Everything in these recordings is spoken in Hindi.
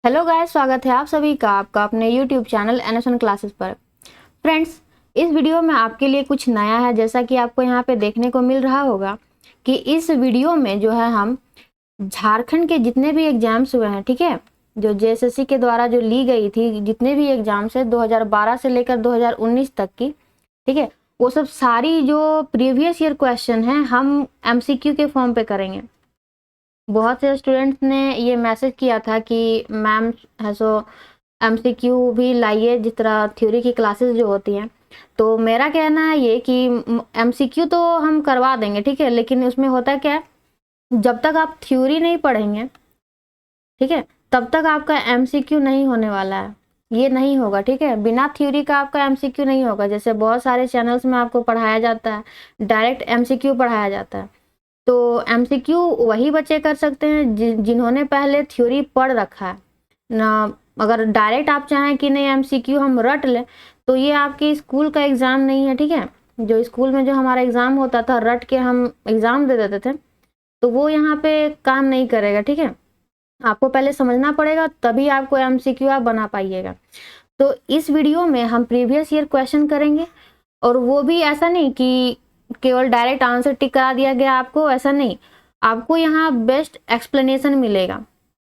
हेलो गाइस, स्वागत है आप सभी का आपका अपने यूट्यूब चैनल एनएसएन क्लासेस पर। फ्रेंड्स, इस वीडियो में आपके लिए कुछ नया है। जैसा कि आपको यहाँ पे देखने को मिल रहा होगा कि इस वीडियो में जो है हम झारखंड के जितने भी एग्जाम्स हुए हैं, ठीक है, जो जेएसएससी के द्वारा जो ली गई थी, जितने भी एग्जाम्स है 2012 से लेकर 2019 तक की, ठीक है, वो सब सारी जो प्रीवियस ईयर क्वेश्चन है हम एमसीक्यू के फॉर्म पे करेंगे। बहुत से स्टूडेंट्स ने ये मैसेज किया था कि मैम है सो एमसीक्यू भी लाइए, जिस तरह थ्योरी की क्लासेस जो होती हैं। तो मेरा कहना है ये कि एमसीक्यू तो हम करवा देंगे, ठीक है, लेकिन उसमें होता क्या है, जब तक आप थ्योरी नहीं पढ़ेंगे, ठीक है, तब तक आपका एमसीक्यू नहीं होने वाला है। ये नहीं होगा, ठीक है, बिना थ्योरी का आपका एमसीक्यू नहीं होगा। जैसे बहुत सारे चैनल्स में आपको पढ़ाया जाता है, डायरेक्ट एमसीक्यू पढ़ाया जाता है। तो एमसीक्यू वही बच्चे कर सकते हैं जिन्होंने पहले थ्योरी पढ़ रखा है ना। अगर डायरेक्ट आप चाहें कि नहीं एमसीक्यू हम रट लें, तो ये आपके स्कूल का एग्ज़ाम नहीं है, ठीक है। जो स्कूल में जो हमारा एग्ज़ाम होता था, रट के हम एग्ज़ाम दे देते थे, तो वो यहाँ पे काम नहीं करेगा, ठीक है। आपको पहले समझना पड़ेगा, तभी आपको एमसीक्यू आप बना पाइएगा। तो इस वीडियो में हम प्रीवियस ईयर क्वेश्चन करेंगे, और वो भी ऐसा नहीं कि केवल डायरेक्ट आंसर टिक करा दिया गया आपको, ऐसा नहीं। आपको यहाँ बेस्ट एक्सप्लेनेशन मिलेगा।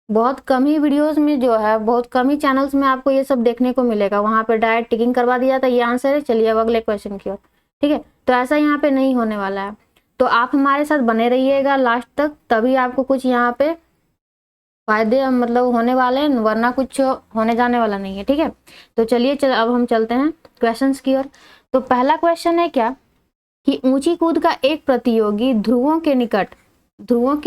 बहुत कम ही वीडियोस में जो है, बहुत कम ही चैनल्स में आपको ये सब देखने को मिलेगा। वहाँ पे डायरेक्ट टिकिंग करवा दिया था, ये आंसर है, चलिए अब अगले क्वेश्चन की ओर, ठीक है। तो ऐसा यहाँ पे नहीं होने वाला है। तो आप हमारे साथ बने रहिएगा लास्ट तक, तभी आपको कुछ यहाँ पे फायदे मतलब होने वाले हैं, वरना कुछ होने जाने वाला नहीं है, ठीक है। तो चलिए अब हम चलते हैं क्वेश्चंस की ओर। तो पहला क्वेश्चन है क्या कि ऊंची कूद का एक प्रतियोगी ध्रुवों के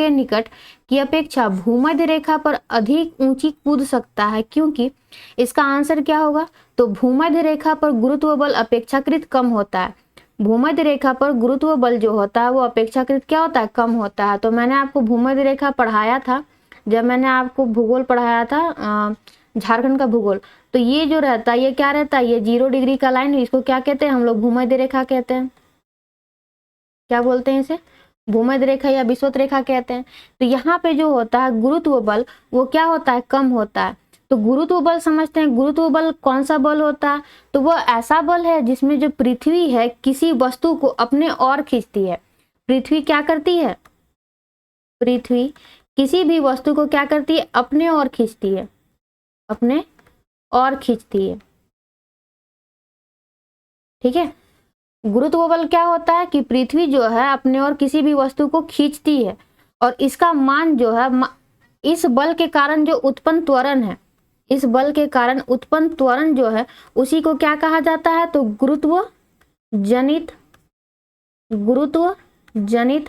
निकट की अपेक्षा भूमध्य रेखा पर अधिक ऊंची कूद सकता है, क्योंकि इसका आंसर क्या होगा। तो भूमध्य रेखा पर गुरुत्व बल अपेक्षाकृत कम होता है। भूमध्य रेखा पर गुरुत्व बल जो होता है वो अपेक्षाकृत क्या होता है, कम होता है। तो मैंने आपको भूमध्य रेखा पढ़ाया था, जब मैंने आपको भूगोल पढ़ाया था, झारखंड का भूगोल। तो ये जो रहता है, ये क्या रहता है, ये 0 डिग्री का लाइन, इसको क्या कहते हैं हम लोग, भूमध्य रेखा कहते हैं। क्या बोलते हैं इसे, भूमध्य रेखा या विषुवत रेखा कहते हैं। तो यहाँ पे जो होता है गुरुत्व बल, वो क्या होता है, कम होता है। तो गुरुत्व बल समझते हैं। गुरुत्व बल कौन सा बल होता है, तो वो ऐसा बल है जिसमें जो पृथ्वी है किसी वस्तु को अपने ओर खींचती है। पृथ्वी क्या करती है, पृथ्वी किसी भी वस्तु को क्या करती है, अपने ओर खींचती है, अपने ओर खींचती है, ठीक है। गुरुत्व बल क्या होता है कि पृथ्वी जो है अपने ओर किसी भी वस्तु को खींचती है, और इसका मान जो है, इस बल के कारण जो उत्पन्न त्वरण है, इस बल के कारण उत्पन्न त्वरण जो है, उसी को क्या कहा जाता है, तो गुरुत्व जनित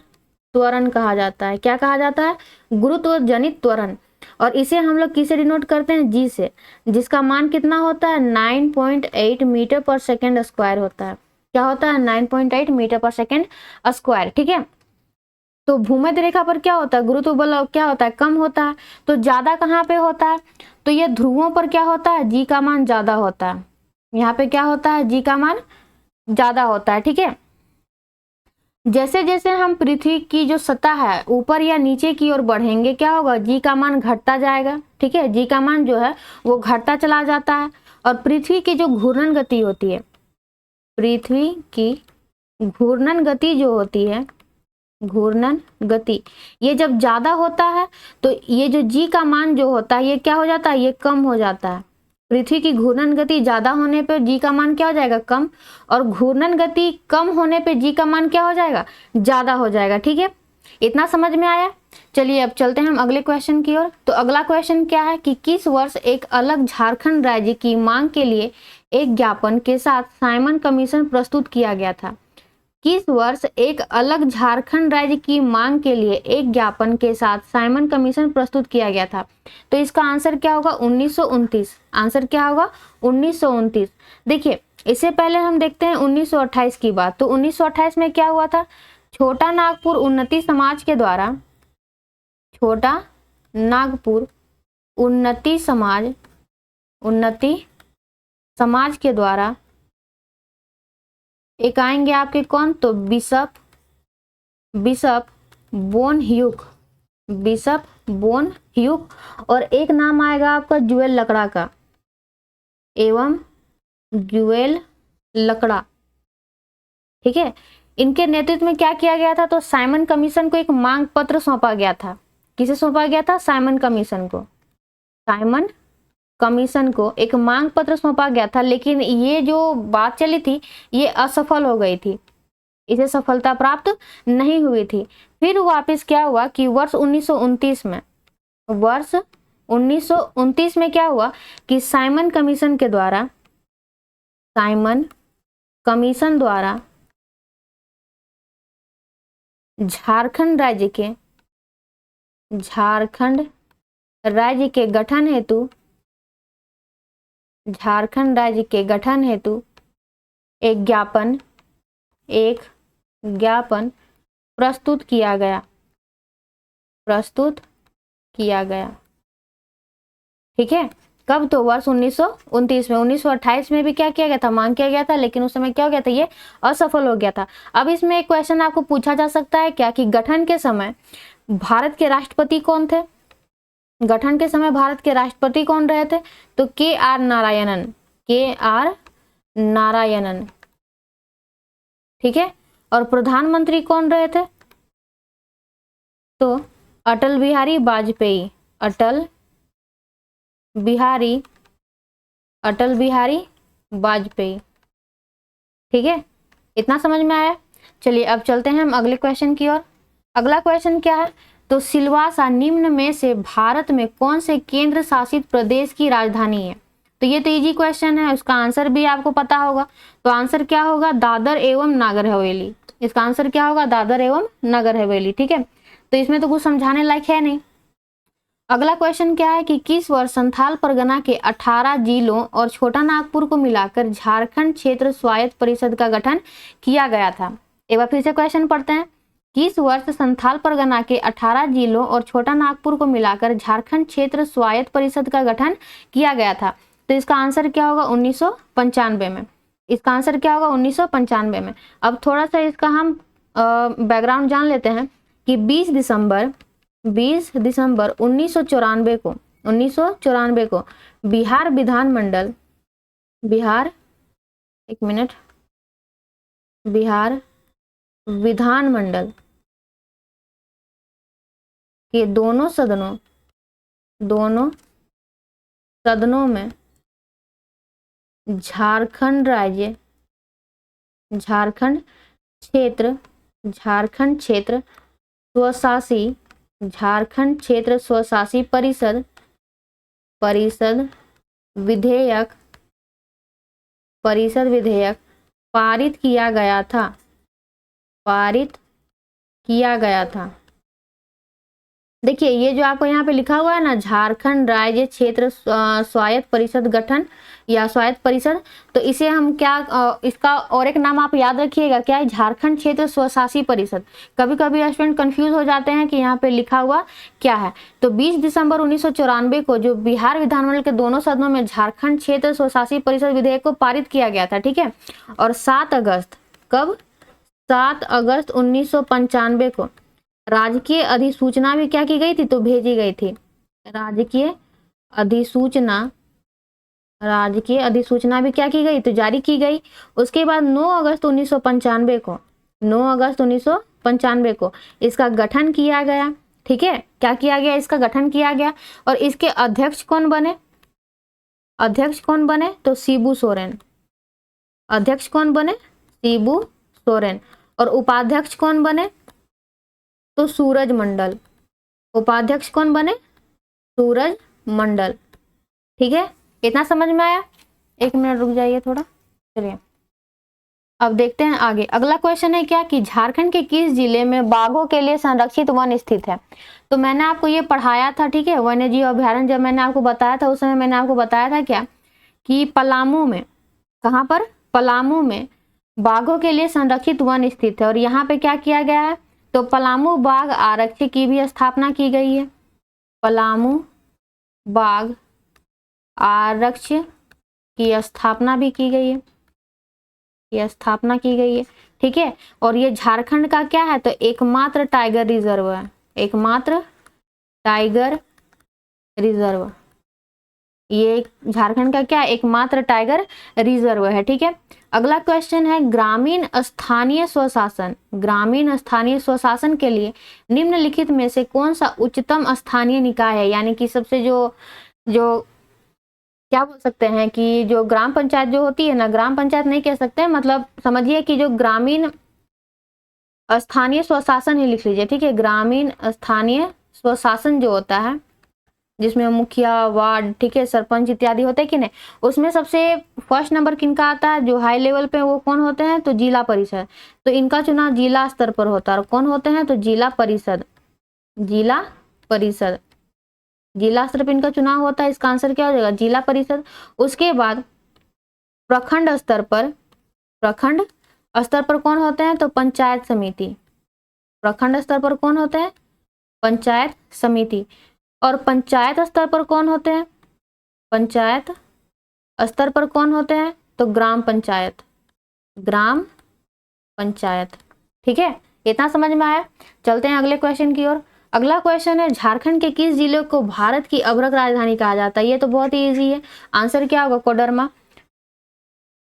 त्वरण कहा जाता है। क्या कहा जाता है, गुरुत्व जनित त्वरण। और इसे हम लोग किसे डिनोट करते हैं, जी से, जिसका मान कितना होता है, 9.8 मीटर पर सेकेंड स्क्वायर होता है। क्या होता है, 9.8 मीटर पर सेकेंड स्क्वायर, ठीक है। तो भूमध्य रेखा पर क्या होता है, गुरुत्व बल क्या होता है, कम होता है। तो ज्यादा कहाँ पे होता है, तो ये ध्रुवों पर क्या होता है, जी का मान ज्यादा होता है। यहाँ पे क्या होता है, जी का मान ज्यादा होता है, ठीक है। जैसे जैसे हम पृथ्वी की जो सतह है ऊपर या नीचे की ओर बढ़ेंगे, क्या होगा, जी का मान घटता जाएगा, ठीक है। जी का मान जो है वो घटता चला जाता है। और पृथ्वी की जो घूर्णन गति होती है, पृथ्वी की घूर्णन गति जो होती है, घूर्णन गति, ये जब ज्यादा होता है तो ये जो जी का मान जो होता है ये क्या हो जाता है, ये कम हो जाता है। पृथ्वी की घूर्णन गति ज्यादा होने पर जी का मान क्या हो जाएगा, कम। और घूर्णन गति कम होने पे जी का मान क्या हो जाएगा, ज्यादा हो जाएगा, ठीक है। इतना समझ में आया। चलिए अब चलते हैं हम अगले क्वेश्चन की ओर। तो अगला क्वेश्चन क्या है कि किस वर्ष एक अलग झारखंड राज्य की मांग के लिए एक ज्ञापन के साथ साइमन कमीशन प्रस्तुत किया गया था। किस वर्ष एक अलग झारखंड राज्य की मांग के लिए एक ज्ञापन के साथ साइमन कमीशन प्रस्तुत किया गया था। तो इसका आंसर क्या होगा, 1929। आंसर क्या होगा, 1929। देखिए इससे पहले हम देखते हैं 1928 की बात। तो 1928 में क्या हुआ था, छोटा नागपुर उन्नति समाज के द्वारा, छोटा नागपुर उन्नति समाज के द्वारा एक आएंगे आपके कौन, तो bishop bone hook bone hook, और एक नाम आएगा आपका जुएल लकड़ा का, एवं जुएल लकड़ा। ठीक है, इनके नेतृत्व में क्या किया गया था, तो साइमन कमीशन को एक मांग पत्र सौंपा गया था। किसे सौंपा गया था, साइमन कमीशन को। साइमन कमीशन को एक मांग पत्र सौंपा गया था, लेकिन ये जो बात चली थी ये असफल हो गई थी, इसे सफलता प्राप्त नहीं हुई थी। फिर वापस क्या हुआ कि वर्ष 1929 में, वर्ष 1929 में क्या हुआ कि साइमन कमीशन के द्वारा, साइमन कमीशन द्वारा झारखंड राज्य के, झारखंड राज्य के गठन हेतु, झारखंड राज्य के गठन हेतु एक ज्ञापन, एक ज्ञापन प्रस्तुत किया गया, प्रस्तुत किया गया। ठीक है, कब, तो वर्ष 1929 में। 1928 में भी क्या किया गया था, मांग किया गया था, लेकिन उस समय क्या हो गया था, ये असफल हो गया था। अब इसमें एक क्वेश्चन आपको पूछा जा सकता है क्या, कि गठन के समय भारत के राष्ट्रपति कौन थे, गठन के समय भारत के राष्ट्रपति कौन रहे थे, तो KR नारायणन, KR नारायणन। ठीक है, और प्रधानमंत्री कौन रहे थे, तो अटल बिहारी वाजपेयी, अटल बिहारी वाजपेयी। ठीक है, इतना समझ में आया। चलिए अब चलते हैं हम अगले क्वेश्चन की ओर। अगला क्वेश्चन क्या है, तो सिलवासा निम्न में से भारत में कौन से केंद्र शासित प्रदेश की राजधानी है। तो ये तो इजी क्वेश्चन है, उसका आंसर भी आपको पता होगा। तो आंसर क्या होगा, दादर एवं नागर हवेली। इसका आंसर क्या होगा, दादर एवं नगर हवेली। ठीक है, तो इसमें तो कुछ समझाने लायक है नहीं। अगला क्वेश्चन क्या है कि किस वर्ष संथाल परगना के 18 जिलों और छोटा नागपुर को मिलाकर झारखंड क्षेत्र स्वायत्त परिषद का गठन किया गया था। एक बार फिर से क्वेश्चन पढ़ते हैं, किस वर्ष संथाल परगना के 18 जिलों और छोटा नागपुर को मिलाकर झारखंड क्षेत्र स्वायत्त परिषद का गठन किया गया था। तो इसका आंसर क्या होगा, 1995 में। इसका आंसर क्या होगा, 1995 में। अब थोड़ा सा इसका हम बैकग्राउंड जान लेते हैं कि 20 दिसंबर 1994 को बिहार विधानमंडल, बिहार विधानमंडल के दोनों सदनों में झारखंड क्षेत्र स्वशासी परिषद विधेयक पारित किया गया था। देखिए ये जो आपको यहाँ पे लिखा हुआ है ना, झारखंड राज्य क्षेत्र स्वायत्त परिषद गठन या स्वायत्त परिषद, तो इसे हम क्या, इसका और एक नाम आप याद रखिएगा, क्या है, झारखंड क्षेत्र स्वशासी परिषद। कभी कभी स्टूडेंट कंफ्यूज हो जाते हैं कि यहाँ पे लिखा हुआ क्या है। तो 20 दिसंबर 1994 को जो बिहार विधानमंडल के दोनों सदनों में झारखंड क्षेत्र स्वशासी परिषद विधेयक को पारित किया गया था। ठीक है, और 7 अगस्त, कब, 7 अगस्त 1995 को राजकीय अधिसूचना भी क्या की गई थी, तो भेजी गई थी। राजकीय अधिसूचना भी क्या की गई, तो जारी की गई। उसके बाद 9 अगस्त 1995 को इसका गठन किया गया। ठीक है, क्या किया गया, इसका गठन किया गया। और इसके अध्यक्ष कौन बने, तो शिबू सोरेन। अध्यक्ष कौन बने, शिबू सोरेन। और उपाध्यक्ष कौन बने, तो सूरज मंडल। उपाध्यक्ष कौन बने, सूरज मंडल। ठीक है, इतना समझ में आया। 1 मिनट रुक जाइए थोड़ा। चलिए अब देखते हैं आगे। अगला क्वेश्चन है क्या, कि झारखंड के किस जिले में बाघों के लिए संरक्षित वन स्थित है। तो मैंने आपको ये पढ़ाया था। ठीक है, वन्यजीव अभ्यारण्य जब मैंने आपको बताया था, उस समय मैंने आपको बताया था क्या, कि पलामू में, कहाँ पर, पलामू में बाघों के लिए संरक्षित वन स्थित है। और यहाँ पे क्या किया गया है, तो पलामू बाघ आरक्षी की भी स्थापना की गई है। पलामू बाघ आरक्ष की स्थापना भी की गई है, ठीक है। और ये झारखंड का क्या है, तो एकमात्र टाइगर रिजर्व है, एकमात्र टाइगर रिजर्व, ये झारखंड का क्या एकमात्र टाइगर रिजर्व है। ठीक है, अगला क्वेश्चन है ग्रामीण स्थानीय स्वशासन। ग्रामीण स्थानीय स्वशासन के लिए निम्नलिखित में से कौन सा उच्चतम स्थानीय निकाय है, यानी कि सबसे जो क्या बोल सकते हैं कि जो ग्राम पंचायत जो होती है ना, ग्राम पंचायत नहीं कह सकते, मतलब समझिए कि जो ग्रामीण स्थानीय स्वशासन ही लिख लीजिए। ठीक है, ग्रामीण स्थानीय स्वशासन जो होता है जिसमें मुखिया, वार्ड, ठीक है, सरपंच इत्यादि होते हैं कि नहीं, उसमें सबसे फर्स्ट नंबर किनका आता है जो हाई लेवल पे, वो कौन होते हैं, तो जिला परिषद। तो इनका चुनाव जिला स्तर पर होता है, और कौन होते हैं, तो जिला परिषद। जिला परिषद, जिला स्तर पर इनका चुनाव होता है, इसका आंसर क्या हो जाएगा, जिला परिषद। उसके बाद प्रखंड स्तर पर, प्रखंड स्तर पर कौन होते हैं, तो पंचायत समिति। प्रखंड स्तर पर कौन होते हैं, पंचायत समिति। और पंचायत स्तर पर कौन होते हैं, पंचायत स्तर पर कौन होते हैं, तो ग्राम पंचायत, ग्राम पंचायत। ठीक है, इतना समझ में आया। चलते हैं अगले क्वेश्चन की ओर। अगला क्वेश्चन है झारखंड के किस जिले को भारत की अभ्रक राजधानी कहा जाता है। ये तो बहुत ही इजी है, आंसर क्या होगा, कोडरमा।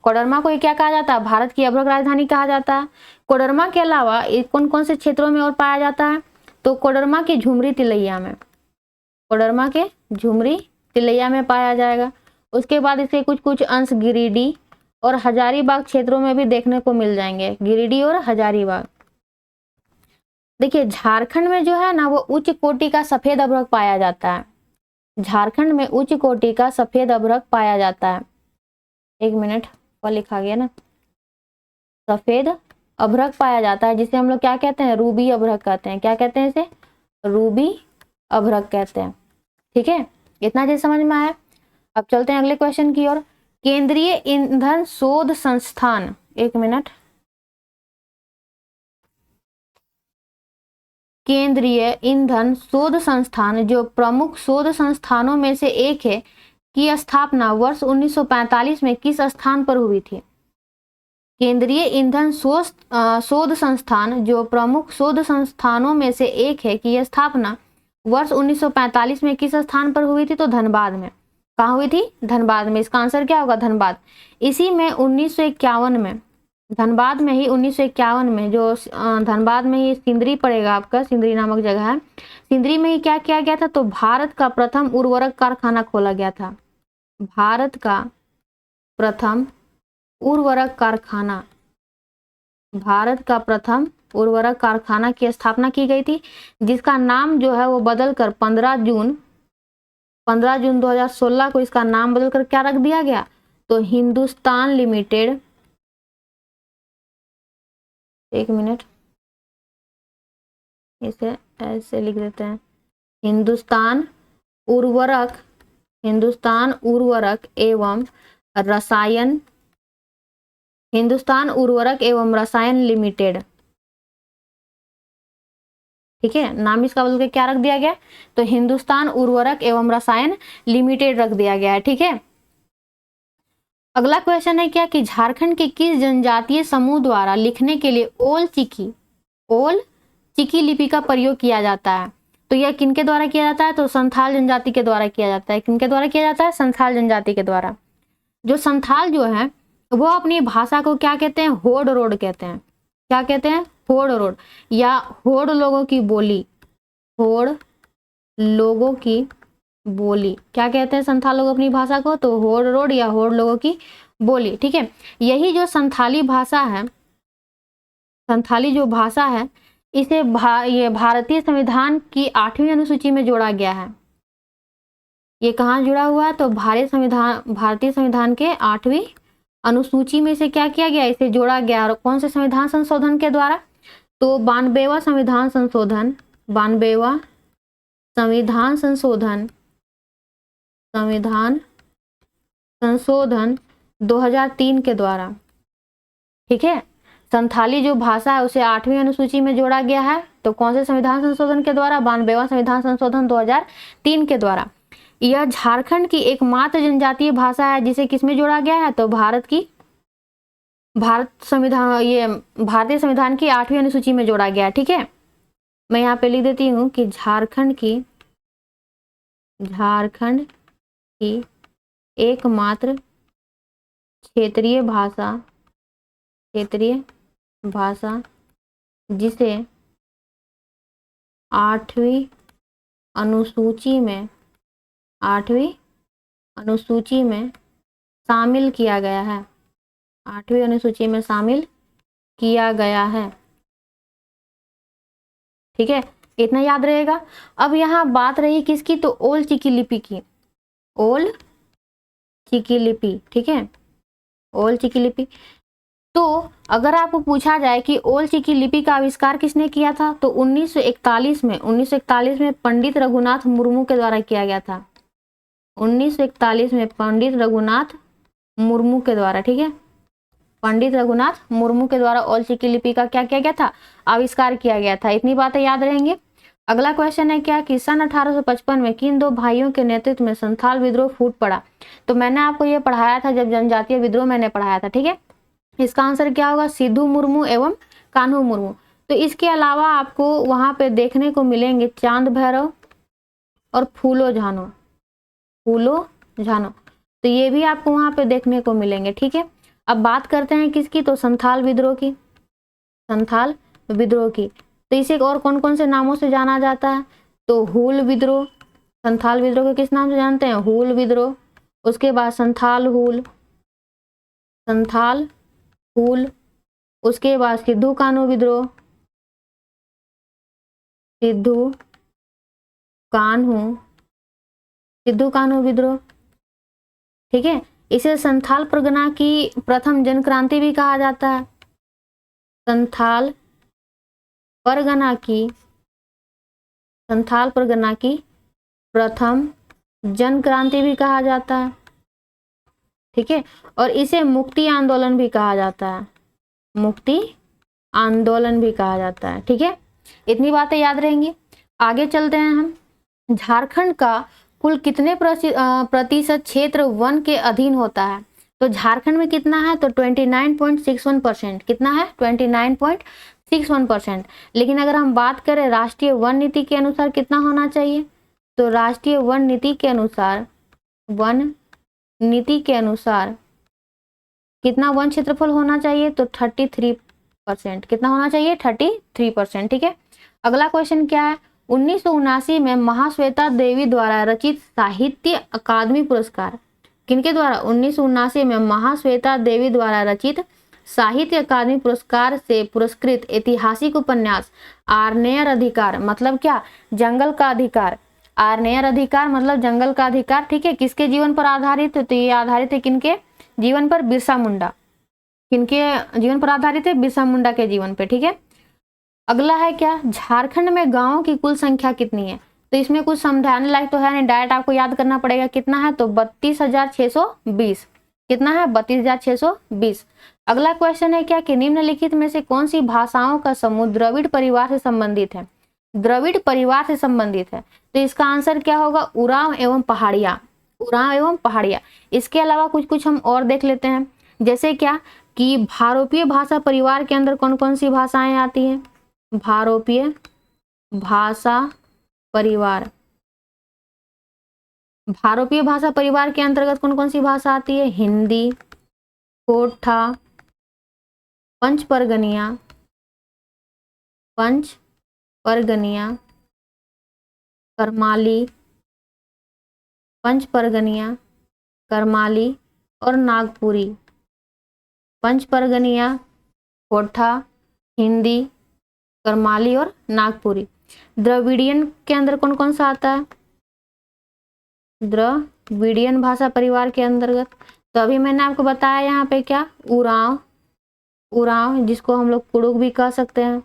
कोडरमा को क्या कहा जाता है, भारत की अभ्रक राजधानी कहा जाता है। कोडरमा के अलावा कौन कौन से क्षेत्रों में और पाया जाता है, तो कोडरमा के झुमरी तिलैया में, कोडरमा के झुमरी तिलैया में पाया जाएगा। उसके बाद इसके कुछ कुछ अंश गिरिडीह और हजारीबाग क्षेत्रों में भी देखने को मिल जाएंगे, गिरिडीह और हजारीबाग। देखिए झारखंड में जो है ना वो उच्च कोटि का सफेद अभ्रक पाया जाता है, झारखंड में उच्च कोटि का सफेद अभ्रक पाया जाता है। एक मिनट, और लिखा गया ना, सफेद अभ्रक पाया जाता है जिसे हम लोग क्या कहते हैं, रूबी अभ्रक कहते हैं। क्या कहते हैं इसे, रूबी अभ्रक कहते हैं। ठीक है, इतना चीज समझ में आया। अब चलते हैं अगले क्वेश्चन की ओर। केंद्रीय ईंधन शोध संस्थान, एक मिनट, केंद्रीय ईंधन शोध संस्थान जो प्रमुख शोध संस्थानों में से एक है की स्थापना वर्ष 1945 में किस स्थान पर हुई थी। केंद्रीय ईंधन शोध संस्थान जो प्रमुख शोध संस्थानों में से एक है की स्थापना वर्ष 1945 में किस स्थान पर हुई थी, तो धनबाद में। कहाँ हुई थी, धनबाद में। इसका आंसर क्या होगा, धनबाद। इसी में 1951 में, धनबाद में ही 1951 में, जो धनबाद में ही सिंदरी पड़ेगा आपका, सिंदरी नामक जगह है, सिंदरी में ही क्या किया गया था, तो भारत का प्रथम उर्वरक कारखाना खोला गया था। भारत का प्रथम उर्वरक कारखाना, भारत का प्रथम उर्वरक कारखाना की स्थापना की गई थी, जिसका नाम जो है वो बदलकर 15 जून 2016 को इसका नाम बदलकर क्या रख दिया गया, तो हिंदुस्तान लिमिटेड, एक मिनट इसे ऐसे लिख देते हैं, हिंदुस्तान उर्वरक एवं रसायन, हिंदुस्तान उर्वरक एवं रसायन लिमिटेड। ठीक है, नाम इसका बदल के क्या रख दिया गया, तो हिंदुस्तान उर्वरक एवं रसायन लिमिटेड रख दिया गया है। ठीक है, अगला क्वेश्चन है क्या कि झारखंड के किस जनजातीय समूह द्वारा लिखने के लिए ओल चिकी लिपि का प्रयोग किया जाता है। तो यह किनके द्वारा किया जाता है, तो संथाल जनजाति के द्वारा किया जाता है। किनके द्वारा किया जाता है, संथाल जनजाति के द्वारा। जो संथाल जो है वो अपनी भाषा को क्या कहते हैं, होड़ रोड कहते हैं। क्या कहते हैं, होड़ रोड, या होड़ लोगों की बोली, होड़ लोगों की बोली। क्या कहते हैं संथाल लोग अपनी भाषा को, तो होड़ रोड या होड़ लोगों की बोली। ठीक है, यही जो संथाली भाषा है, संथाली जो भाषा है, इसे ये भारतीय संविधान की 8वीं अनुसूची में जोड़ा गया है। ये कहाँ जुड़ा हुआ है, तो भारतीय संविधान के 8वीं अनुसूची में से क्या किया गया, इसे जोड़ा गया। और कौन से संविधान संशोधन के द्वारा, तो 92वां संविधान संशोधन, 92वां संविधान संशोधन 2003 के द्वारा। ठीक है, संथाली जो भाषा है उसे 8वीं अनुसूची में जोड़ा गया है, तो कौन से संविधान संशोधन के द्वारा, 92वां संविधान संशोधन 2003 के द्वारा। यह झारखंड की एकमात्र जनजातीय भाषा है जिसे किसमें जोड़ा गया है, तो भारतीय संविधान की 8वीं अनुसूची में जोड़ा गया है। ठीक है, मैं यहाँ पे लिख देती हूँ कि झारखंड की झारखंड की एकमात्र क्षेत्रीय भाषा जिसे 8वीं अनुसूची में शामिल किया गया है। 8वीं अनुसूची में शामिल किया गया है। ठीक है, इतना याद रहेगा। अब यहाँ बात रही किसकी, तो ओल चिकी लिपि की। ओल चिकी लिपि, ठीक है, ओल चिकी लिपि। तो अगर आपको पूछा जाए कि ओल चिकी लिपि का आविष्कार किसने किया था, तो 1941 में पंडित रघुनाथ मुर्मू के द्वारा किया गया था। 1941 में पंडित रघुनाथ मुर्मू के द्वारा, ठीक है, पंडित रघुनाथ मुर्मू के द्वारा ओल चिकी लिपि का क्या किया गया था, आविष्कार किया गया था। इतनी बातें याद रहेंगे। अगला क्वेश्चन है क्या कि सन 1855 में किन दो भाइयों के नेतृत्व में संथाल विद्रोह फूट पड़ा। तो मैंने आपको ये पढ़ाया था जब जनजातीय विद्रोह मैंने पढ़ाया था, ठीक है। इसका आंसर क्या होगा, सिद्धू मुर्मू एवं कान्हू मुर्मू। तो इसके अलावा आपको वहां पे देखने को मिलेंगे चांद भैरव और फूलो झानो। तो ये भी आपको वहां पे देखने को मिलेंगे, ठीक है। अब बात करते हैं किसकी, तो संथाल विद्रोह की। तो इसे और कौन कौन से नामों से जाना जाता है, तो हूल विद्रोह। संथाल विद्रोह को किस नाम से जानते हैं, हूल विद्रोह। उसके बाद संथाल हूल। उसके बाद सिद्धू कान्हू विद्रोह, ठीक है। इसे संथाल परगना की प्रथम जनक्रांति भी कहा जाता है। संथाल परगना की प्रथम जनक्रांति भी कहा जाता है, ठीक है। और इसे मुक्ति आंदोलन भी कहा जाता है, ठीक है। इतनी बातें याद रहेंगी। आगे चलते हैं हम। झारखंड का कुल कितने प्रतिशत क्षेत्र वन के अधीन होता है, तो झारखंड में कितना है, तो 29.61%। कितना है, 29.61%। लेकिन अगर हम बात करें राष्ट्रीय वन नीति के अनुसार कितना होना चाहिए, तो राष्ट्रीय वन नीति के अनुसार कितना वन क्षेत्रफल होना चाहिए, तो 33%। कितना होना चाहिए, 33%, ठीक है। अगला क्वेश्चन क्या है, 1979 में महाश्वेता देवी द्वारा रचित साहित्य अकादमी पुरस्कार किनके द्वारा, 1979 में महाश्वेता देवी द्वारा रचित साहित्य अकादमी पुरस्कार से पुरस्कृत ऐतिहासिक उपन्यास आर्नेयर अधिकार, मतलब क्या, जंगल का अधिकार। आर्नेयर अधिकार मतलब जंगल का अधिकार, ठीक है। किसके जीवन पर आधारित है, तो ये आधारित है किनके जीवन पर, बिरसा मुंडा। किनके जीवन पर आधारित है, बिरसा मुंडा के जीवन पे, ठीक है। अगला है क्या, झारखंड में गांवों की कुल संख्या कितनी है, तो इसमें कुछ समझाने लायक तो है नहीं, डायरेक्ट आपको याद करना पड़ेगा। कितना है, तो 32,620। कितना है, 32,620। अगला क्वेश्चन है क्या कि निम्नलिखित में से कौन सी भाषाओं का समूह द्रविड़ परिवार से संबंधित है, तो इसका आंसर क्या होगा, उरांव एवं पहाड़िया। इसके अलावा कुछ हम और देख लेते हैं, जैसे क्या कि भारोपीय भाषा परिवार के अंदर कौन कौन सी भाषाएं आती हैं, भारोपीय भाषा परिवार के अंतर्गत कौन कौन सी भाषा आती है, हिंदी, कोठा, पंच परगनिया, करमाली और नागपुरी। पंच परगनिया, कोठा, हिंदी, करमाली और नागपुरी। द्रविडियन के अंदर कौन कौन सा आता है, द्रविडियन भाषा परिवार के अंतर्गत, तो अभी मैंने आपको बताया यहाँ पे क्या, उरांव जिसको हम लोग कुड़ुक भी कह सकते हैं।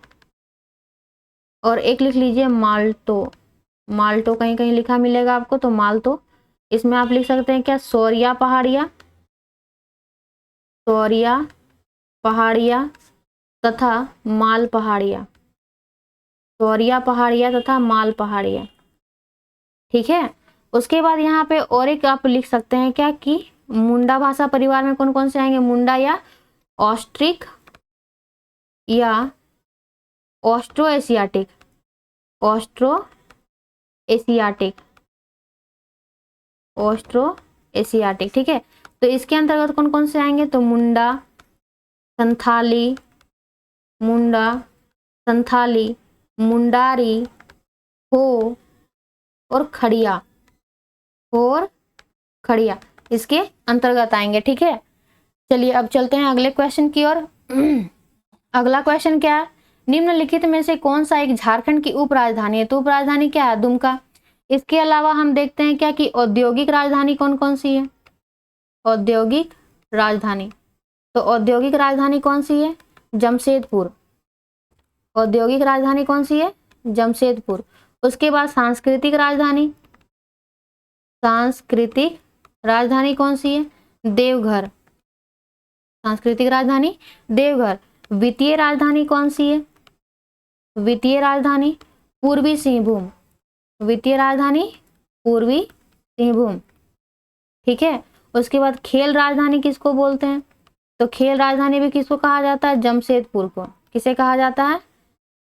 और एक लिख लीजिए माल्टो कहीं कहीं लिखा मिलेगा आपको, तो माल्टो। इसमें आप लिख सकते हैं क्या, सौरिया पहाड़िया तथा माल पहाड़िया, ठीक है। उसके बाद यहाँ पे और एक आप लिख सकते हैं क्या कि मुंडा भाषा परिवार में कौन कौन से आएंगे, मुंडा या ऑस्ट्रिक या ऑस्ट्रो एशियाटिक, ऑस्ट्रो एशियाटिक। ठीक है, तो इसके अंतर्गत कौन कौन से आएंगे? तो मुंडा, संथाली, मुंडारी, हो और खड़िया, इसके अंतर्गत आएंगे। ठीक है, चलिए अब चलते हैं अगले क्वेश्चन की ओर। अगला क्वेश्चन क्या है? निम्नलिखित में से कौन सा एक झारखंड की उपराजधानी है? तो उपराजधानी क्या है? दुमका। इसके अलावा हम देखते हैं क्या कि औद्योगिक राजधानी कौन कौन सी है? औद्योगिक राजधानी, तो औद्योगिक राजधानी कौन सी है? जमशेदपुर। औद्योगिक राजधानी कौन सी है? जमशेदपुर। उसके बाद सांस्कृतिक राजधानी कौन सी है? देवघर। सांस्कृतिक राजधानी देवघर। वित्तीय राजधानी कौन सी है? वित्तीय राजधानी पूर्वी सिंहभूम। वित्तीय राजधानी पूर्वी सिंहभूम। ठीक है, उसके बाद खेल राजधानी किसको बोलते हैं? तो खेल राजधानी भी किसको कहा जाता है? जमशेदपुर को। किसे कहा जाता है?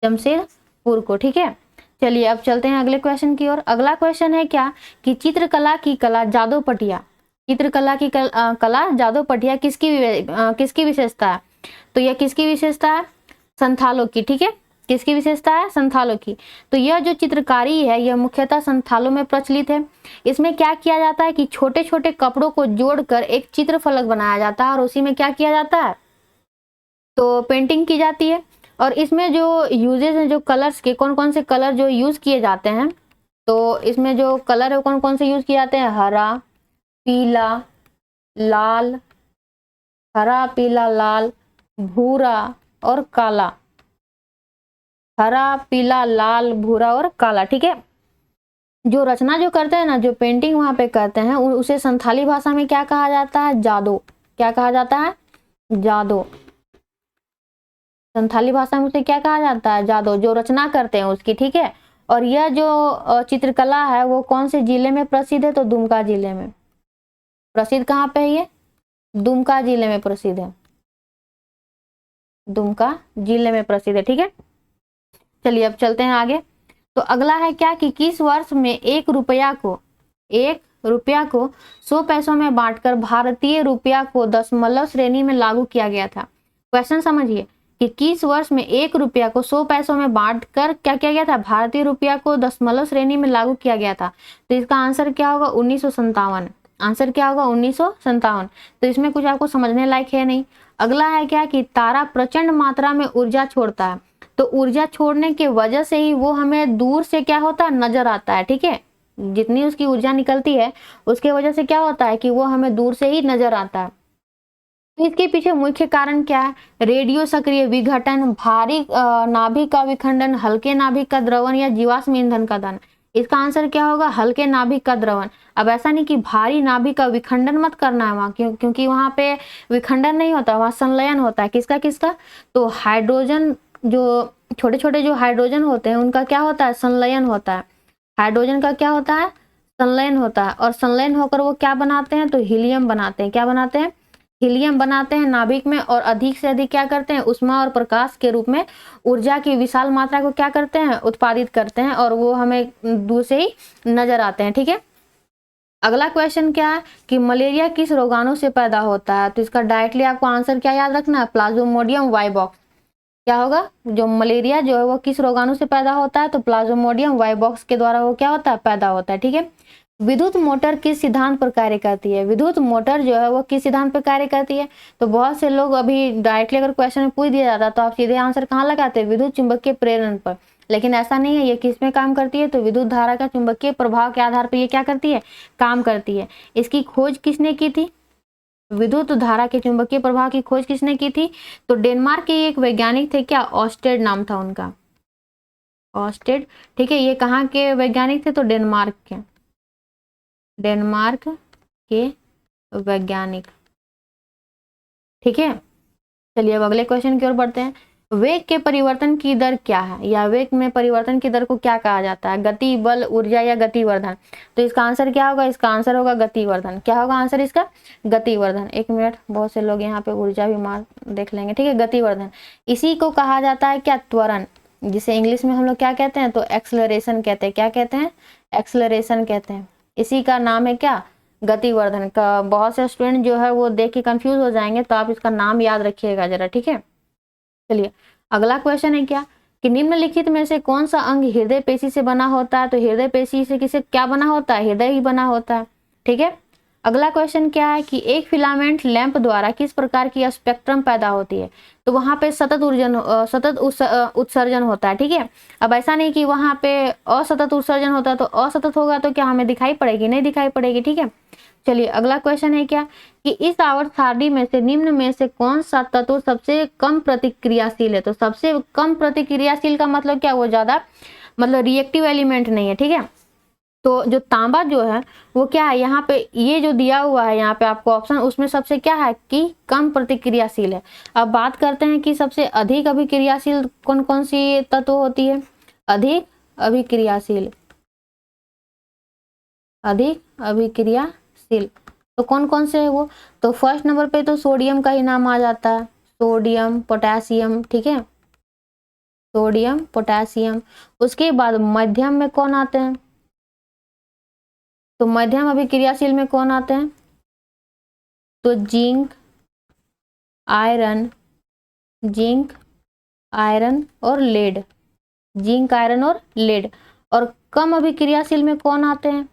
जमशेदपुर को। ठीक है, चलिए अब चलते हैं अगले क्वेश्चन की ओर। अगला क्वेश्चन है क्या कि चित्रकला की कला जादोपटिया, चित्रकला की कला जादोपटिया किसकी विशेषता है? तो यह किसकी विशेषता है? संथालों की। ठीक है, किसकी विशेषता है? संथालों की। तो यह जो चित्रकारी है यह मुख्यतः संथालों में प्रचलित है। इसमें क्या किया जाता है कि छोटे छोटे कपड़ों को जोड़कर एक चित्र फलक बनाया जाता है और उसी में क्या किया जाता है? तो पेंटिंग की जाती है। और इसमें जो यूजेस हैं, जो कलर्स के, कौन कौन से कलर जो यूज किए जाते हैं? तो इसमें जो कलर है कौन कौन से यूज किए जाते हैं? हरा, पीला, लाल, भूरा और काला। हरा, पीला, लाल, भूरा और काला। ठीक है, जो रचना जो करते हैं ना, जो पेंटिंग वहां पे करते हैं, उसे संथाली भाषा में क्या कहा जाता है? जादो। क्या कहा जाता है? जादो। संथाली भाषा में उसे क्या कहा जाता है? जादो, जो रचना करते हैं उसकी। ठीक है, और यह जो चित्रकला है वो कौन से जिले में प्रसिद्ध है? तो दुमका जिले में प्रसिद्ध। कहाँ पे है ये? दुमका जिले में प्रसिद्ध है। दुमका जिले में प्रसिद्ध है। ठीक है, चलिए अब चलते हैं आगे। तो अगला है क्या कि किस वर्ष में 1 रुपया को 100 पैसों में बांटकर भारतीय रुपया को दशमलव श्रेणी में लागू किया गया था? क्वेश्चन समझिए कि किस वर्ष में 1 रुपया को 100 पैसों में बांटकर क्या किया गया था? भारतीय रुपया को दशमलव श्रेणी में लागू किया गया था। तो इसका आंसर क्या होगा? 1957। आंसर क्या होगा? 1957। तो इसमें कुछ आपको समझने लायक है नहीं। अगला है क्या कि तारा प्रचंड मात्रा में ऊर्जा छोड़ता है। तो ऊर्जा छोड़ने की वजह से ही वो हमें दूर से क्या होता है? नजर आता है। ठीक है, जितनी उसकी ऊर्जा निकलती है उसके वजह से क्या होता है कि वो हमें दूर से ही नजर आता है। तो इसके पीछे मुख्य कारण क्या है? रेडियो सक्रिय विघटन, भारी नाभिक का विखंडन, हल्के नाभिक का द्रवण या जीवाश्म ईंधन का दहन। इसका आंसर क्या होगा? हल्के नाभिक का द्रवण। अब ऐसा नहीं कि भारी नाभिक का विखंडन मत करना है वहां, क्योंकि वहां पे विखंडन नहीं होता, वहां संलयन होता है। किसका किसका? तो हाइड्रोजन, जो छोटे छोटे जो हाइड्रोजन होते हैं उनका क्या होता है? संलयन होता है। हाइड्रोजन का क्या होता है? संलयन होता है। और संलयन होकर वो क्या बनाते हैं? तो हीलियम बनाते हैं। क्या बनाते हैं? हीलियम बनाते हैं नाभिक में, और अधिक से अधिक क्या करते हैं? उष्मा और प्रकाश के रूप में ऊर्जा की विशाल मात्रा को क्या करते हैं? उत्पादित करते हैं, और वो हमें दूर से ही नजर आते हैं। ठीक है, अगला क्वेश्चन क्या है कि मलेरिया किस रोगाणु से पैदा होता है? तो इसका डायरेक्टली आपको आंसर क्या याद रखना है? प्लाज्मोडियम वाइबॉक्स। क्या होगा? जो मलेरिया जो है वो किस रोगाणु से पैदा होता है? तो प्लाज्मोडियम वाइबॉक्स के द्वारा वो क्या होता है? पैदा होता है। ठीक है, विद्युत मोटर किस सिद्धांत पर कार्य करती है? विद्युत मोटर जो है वो किस सिद्धांत पर कार्य करती है? तो बहुत से लोग अभी डायरेक्टली अगर क्वेश्चन में पूछ दिया जाता तो आप सीधे आंसर कहाँ लगाते हैं? विद्युत चुंबकीय प्रेरण पर। लेकिन ऐसा नहीं है, ये किस में काम करती है? तो विद्युत धारा का चुंबकीय प्रभाव के आधार पर ये क्या करती है? काम करती है। इसकी खोज किसने की थी? विद्युत धारा के चुंबकीय प्रभाव की खोज किसने की थी? तो डेनमार्क के एक वैज्ञानिक थे, क्या? ऑस्टेड नाम था उनका, ऑस्टेड। ठीक है, ये कहाँ के वैज्ञानिक थे? तो डेनमार्क के वैज्ञानिक। ठीक है, चलिए अब अगले क्वेश्चन की ओर बढ़ते हैं। वेग के परिवर्तन की दर क्या है, या वेग में परिवर्तन की दर को क्या कहा जाता है? गति, बल, ऊर्जा या गतिवर्धन? तो इसका आंसर क्या होगा? इसका आंसर होगा गतिवर्धन। क्या होगा आंसर इसका? गतिवर्धन। एक मिनट, बहुत से लोग यहाँ पे ऊर्जा भी मार देख लेंगे। ठीक है, गतिवर्धन। इसी को कहा जाता है क्या? त्वरण, जिसे इंग्लिश में हम लोग क्या कहते हैं? तो एक्सेलरेशन कहते हैं। क्या कहते हैं? एक्सेलरेशन कहते हैं। इसी का नाम है क्या? गतिवर्धन का। बहुत से स्टूडेंट जो है वो देख के कंफ्यूज हो जाएंगे, तो आप इसका नाम याद रखिएगा जरा, ठीक है। चलिए अगला क्वेश्चन है क्या कि निम्नलिखित में से कौन सा अंग हृदय पेशी से बना होता है। तो हृदय पेशी से किसे क्या बना होता है, हृदय ही बना होता है, ठीक है। अगला क्वेश्चन क्या है कि एक फिलामेंट लैंप द्वारा किस प्रकार की स्पेक्ट्रम पैदा होती है। तो वहां पे सतत उत्सर्जन होता है, ठीक है। अब ऐसा नहीं कि वहां पे असतत उत्सर्जन होता है, तो असतत होगा तो क्या हमें दिखाई पड़ेगी, नहीं दिखाई पड़ेगी, ठीक है। चलिए अगला क्वेश्चन है क्या कि इस आवर्त सारणी में से निम्न में से कौन सा तत्व सबसे कम प्रतिक्रियाशील है। तो सबसे कम प्रतिक्रियाशील का मतलब क्या, वो ज्यादा मतलब रिएक्टिव एलिमेंट नहीं है, ठीक है। तो जो तांबा जो है वो क्या है, यहाँ पे ये जो दिया हुआ है यहाँ पे आपको ऑप्शन, उसमें सबसे क्या है कि कम प्रतिक्रियाशील है। अब बात करते हैं कि सबसे अधिक अभिक्रियाशील कौन कौन सी तत्व होती है। अधिक अभिक्रियाशील, अधिक अभिक्रियाशील तो कौन कौन से है वो। तो फर्स्ट नंबर पे तो सोडियम का ही नाम आ जाता है, सोडियम पोटेशियम, ठीक है, सोडियम पोटेशियम। उसके बाद मध्यम में कौन आते हैं, तो मध्यम अभिक्रियाशील में कौन आते हैं, तो जिंक, आयरन, जिंक, आयरन और लेड, जिंक, आयरन और लेड। और कम अभिक्रियाशील में कौन आते हैं,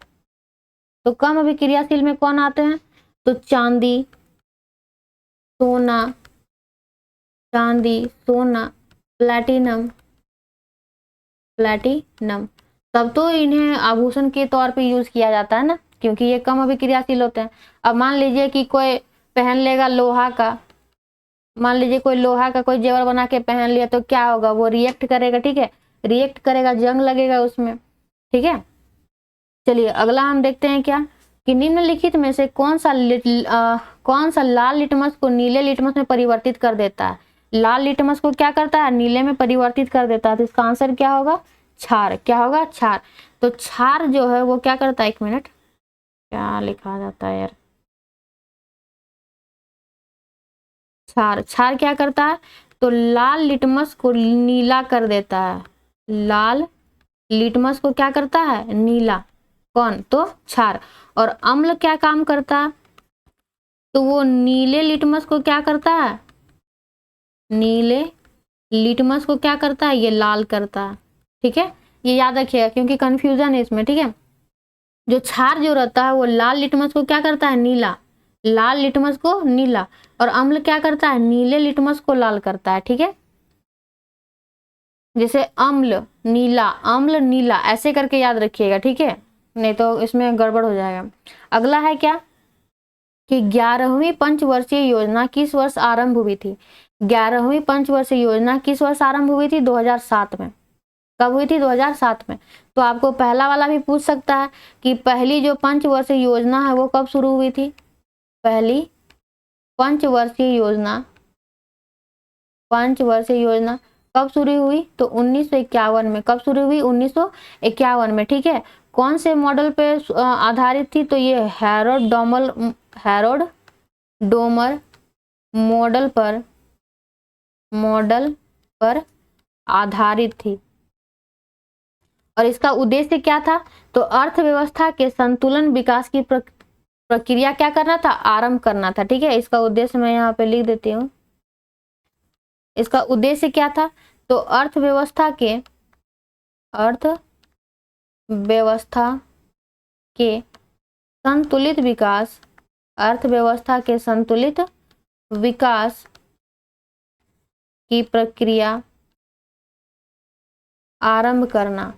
तो कम अभिक्रियाशील में कौन आते हैं, तो चांदी, सोना, चांदी, सोना, प्लैटिनम, प्लैटिनम। तब तो इन्हें आभूषण के तौर पे यूज किया जाता है ना, क्योंकि ये कम अभिक्रियाशील होते हैं। अब मान लीजिए कि कोई पहन लेगा लोहा का, मान लीजिए कोई लोहा का कोई जेवर बना के पहन लिया, तो क्या होगा, वो रिएक्ट करेगा, ठीक है, रिएक्ट करेगा, जंग लगेगा उसमें, ठीक है। चलिए अगला हम देखते हैं क्या कि निम्नलिखित में से कौन सा लाल लिटमस को नीले लिटमस में परिवर्तित कर देता है। लाल लिटमस को क्या करता है, नीले में परिवर्तित कर देता है। तो इसका आंसर क्या होगा, क्षार। क्या होगा, क्षार। तो क्षार जो है वो क्या करता है, एक मिनट, क्या लिखा जाता है यार, क्षार, क्षार क्या करता है, तो लाल लिटमस को नीला कर देता है। लाल लिटमस को क्या करता है, नीला, कौन, तो क्षार। और अम्ल क्या काम करता है, तो वो नीले लिटमस को क्या करता है, नीले लिटमस को क्या करता है, ये लाल करता है, ठीक है। ये याद रखिएगा क्योंकि कंफ्यूजन है इसमें, ठीक है। जो क्षार जो रहता है वो लाल लिटमस को क्या करता है, नीला, लाल लिटमस को नीला। और अम्ल क्या करता है, नीले लिटमस को लाल करता है, ठीक है। जैसे अम्ल नीला, अम्ल नीला, ऐसे करके याद रखिएगा, ठीक है, नहीं तो इसमें गड़बड़ हो जाएगा। अगला है क्या कि 11वीं पंचवर्षीय योजना किस वर्ष आरंभ हुई थी। 11वीं पंचवर्षीय योजना किस वर्ष आरंभ हुई थी, 2007 में। कब हुई थी, 2007 में। तो आपको पहला वाला भी पूछ सकता है कि पहली जो पंचवर्षीय योजना है वो कब शुरू हुई थी। पहली पंचवर्षीय योजना, पंचवर्षीय योजना कब शुरू हुई, तो 1951 में। कब शुरू हुई, 1951 में, ठीक है। कौन से मॉडल पे आधारित थी, तो ये हैरोल्ड डोमर मॉडल पर आधारित थी। और इसका उद्देश्य क्या था, तो अर्थव्यवस्था के संतुलन विकास की प्रक्रिया क्या करना था, आरंभ करना था, ठीक है। इसका उद्देश्य मैं यहाँ पे लिख देती हूँ। इसका उद्देश्य क्या था, तो अर्थव्यवस्था के संतुलित विकास, अर्थव्यवस्था के संतुलित विकास की प्रक्रिया आरंभ करना,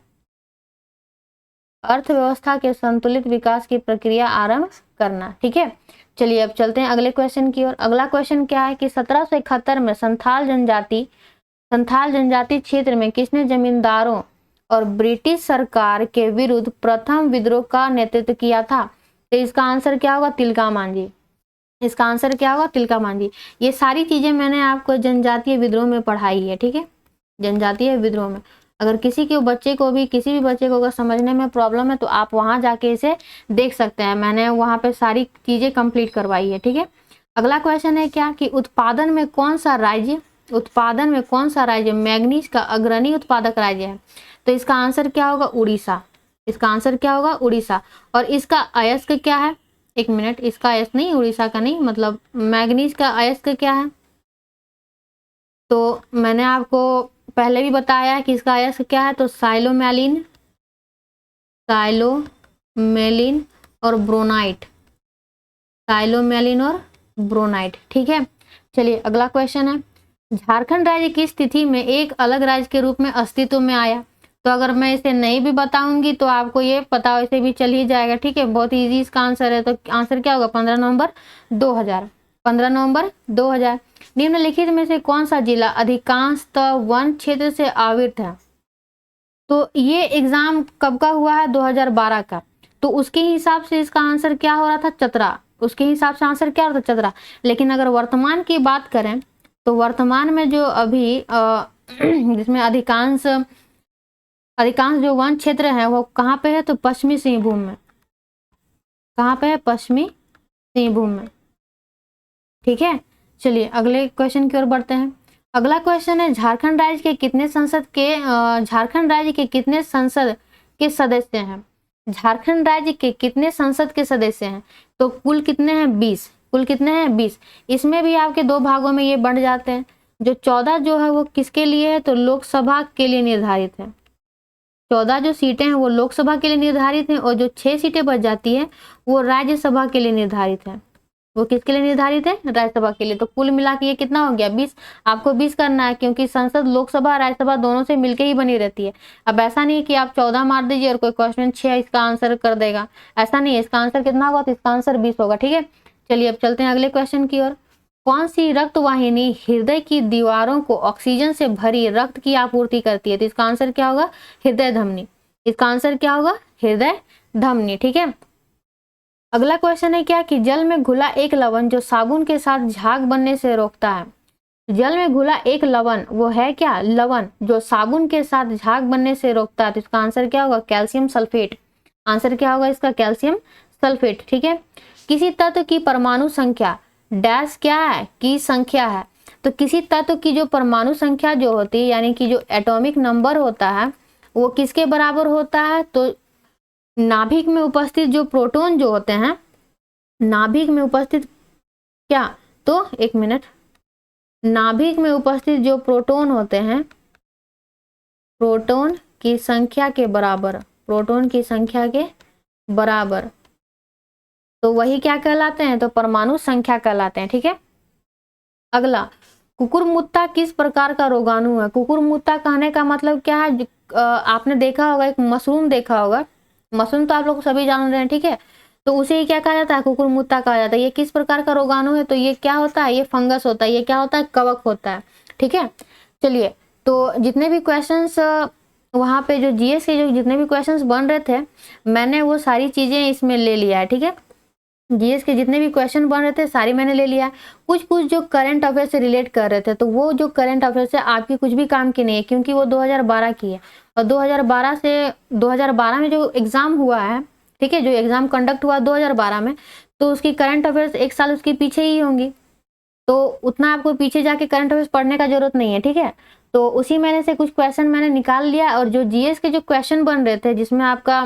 अर्थव्यवस्था के संतुलित विकास की प्रक्रिया आरंभ करना, ठीक है। चलिए अब चलते हैं अगले क्वेश्चन की ओर। अगला क्वेश्चन क्या है कि 1771 में संथाल जनजाति क्षेत्र में किसने जमींदारों और ब्रिटिश सरकार के विरुद्ध प्रथम विद्रोह का नेतृत्व किया था। तो इसका आंसर क्या होगा, तिलका मांझी। इसका आंसर क्या होगा, तिलका मांझी। ये सारी चीजें मैंने आपको जनजातीय विद्रोह में पढ़ाई है, ठीक है, जनजातीय विद्रोह में। अगर किसी भी बच्चे को अगर समझने में प्रॉब्लम है तो आप वहां जाके इसे देख सकते हैं, मैंने वहां पे सारी चीजें कंप्लीट करवाई है, ठीक है। अगला क्वेश्चन है क्या कि उत्पादन में कौन सा राज्य मैग्नीज का अग्रणी उत्पादक राज्य है। तो इसका आंसर क्या होगा, उड़ीसा। इसका आंसर क्या होगा, उड़ीसा। और इसका अयस्क क्या है, एक मिनट, इसका अयस्क नहीं, उड़ीसा का नहीं, मतलब मैग्नीज का अयस्क क्या है? तो मैंने आपको पहले भी बताया कि इसका अयस्क क्या है, तो साइलोमेलिन, साइलोमेलिन और ब्रोनाइट, साइलोमेलिन और ब्रोनाइट। ठीक है, चलिए अगला क्वेश्चन है, झारखंड राज्य की स्थिति में एक अलग राज्य के रूप में अस्तित्व में आया। तो अगर मैं इसे नहीं भी बताऊंगी तो आपको ये पता वैसे भी चल ही जाएगा। ठीक है, बहुत इजी इसका आंसर है। तो आंसर क्या होगा? 15 नवंबर 2000, 15 नवंबर 2000। निम्नलिखित में से कौन सा जिला अधिकांशतः वन क्षेत्र से आवृत है? तो ये एग्जाम कब का हुआ है? 2012 का। तो उसके हिसाब से इसका आंसर क्या हो रहा था? चतरा। उसके हिसाब से आंसर क्या हो रहा था? चतरा। लेकिन अगर वर्तमान की बात करें तो वर्तमान में जो अभी जिसमें अधिकांश जो वन क्षेत्र है वो कहाँ पे है? तो पश्चिमी सिंहभूम में। कहाँ पे है? पश्चिमी सिंहभूम में। ठीक है, चलिए अगले क्वेश्चन की ओर बढ़ते हैं। अगला क्वेश्चन है, झारखंड राज्य के कितने संसद के सदस्य हैं? झारखंड राज्य के कितने संसद के सदस्य हैं? तो कुल कितने हैं? 20। कुल कितने हैं? 20। इसमें भी आपके दो भागों में ये बढ़ जाते हैं। जो 14 जो है वो किसके लिए है? तो लोकसभा के लिए निर्धारित है। 14 जो सीटें हैं वो लोकसभा के लिए निर्धारित हैं और जो 6 सीटें बच जाती है वो राज्यसभा के लिए निर्धारित है। वो किसके लिए निर्धारित है? राज्यसभा के लिए। तो कुल मिला के ये कितना हो गया? 20। आपको 20 करना है क्योंकि संसद, लोकसभा, राज्यसभा दोनों से मिलके ही बनी रहती है। अब ऐसा नहीं है कि आप 14 मार दीजिए और कोई क्वेश्चन 6 इसका आंसर कर देगा, ऐसा नहीं है। इसका आंसर कितना होगा? तो इसका आंसर 20 होगा। ठीक है, चलिए अब चलते हैं अगले क्वेश्चन की ओर। कौन सी रक्त वाहिनी हृदय की दीवारों को ऑक्सीजन से भरी रक्त की आपूर्ति करती है? तो इसका आंसर क्या होगा? हृदय धमनी। इसका आंसर क्या होगा? हृदय धमनी। ठीक है, अगला क्वेश्चन है क्या कि जल में घुला एक लवण जो साबुन के साथ झाग बनने से रोकता है। जल में घुला एक लवण वो है क्या? लवण जो साबुन के साथ झाग बनने से रोकता है। तो इसका आंसर क्या होगा? Calcium sulphate. आंसर क्या होगा इसका? Calcium sulphate. ठीक है, किसी तत्व की परमाणु संख्या डैश क्या है? की संख्या है। तो किसी तत्व की जो परमाणु संख्या जो होती है यानी कि जो एटॉमिक नंबर होता है वो किसके बराबर होता है? तो नाभिक में उपस्थित जो प्रोटॉन जो होते हैं, नाभिक में उपस्थित क्या? तो एक मिनट, नाभिक में उपस्थित जो प्रोटॉन होते हैं, प्रोटॉन की संख्या के बराबर, प्रोटॉन की संख्या के बराबर, तो वही क्या कहलाते हैं? तो परमाणु संख्या कहलाते हैं। ठीक है, अगला, कुकुरमुत्ता किस प्रकार का रोगाणु है? कुकुरमुत्ता कहने का मतलब क्या है? आपने देखा होगा, एक मशरूम देखा होगा। मशरूम तो आप लोग सभी जान रहे हैं। ठीक है, तो उसे ही क्या कहा जाता है? कुकुरमुत्ता कहा जाता है। ये किस प्रकार का रोगाणु है? तो ये क्या होता है? ये फंगस होता है। ये क्या होता है? कवक होता है। ठीक है, चलिए तो जितने भी क्वेश्चंस वहाँ पे जो जीएस के जो जितने भी क्वेश्चंस बन रहे थे मैंने वो सारी चीजें इसमें ले लिया है। ठीक है, जीएस के जितने भी क्वेश्चन बन रहे थे सारी मैंने ले लिया। कुछ जो करंट अफेयर से रिलेट कर रहे थे, तो वो जो करंट अफेयर से आपकी कुछ भी काम की नहीं है क्योंकि वो 2012 की है और 2012 में जो एग्जाम हुआ है, ठीक है, जो एग्जाम कंडक्ट हुआ 2012 में, तो उसकी करंट अफेयर्स एक साल उसके पीछे ही होंगी। तो उतना आपको पीछे जाके करंट अफेयर्स पढ़ने का जरूरत नहीं है। ठीक है, तो उसी में से कुछ क्वेश्चन मैंने निकाल लिया और जो जीएस के जो क्वेश्चन बन रहे थे जिसमें आपका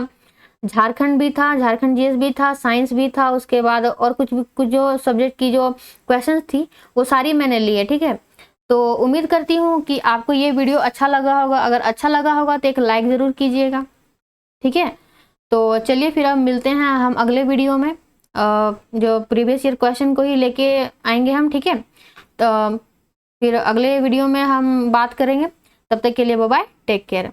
झारखंड भी था, झारखंड जीएस भी था, साइंस भी था, उसके बाद और कुछ जो सब्जेक्ट की जो क्वेश्चंस थी वो सारी मैंने ली है। ठीक है, तो उम्मीद करती हूँ कि आपको ये वीडियो अच्छा लगा होगा। अगर अच्छा लगा होगा तो एक लाइक ज़रूर कीजिएगा। ठीक है, तो चलिए फिर अब मिलते हैं हम अगले वीडियो में। जो प्रीवियस ईयर क्वेश्चन को ही लेके आएंगे हम। ठीक है, तो फिर अगले वीडियो में हम बात करेंगे। तब तक के लिए बाय बाय, टेक केयर।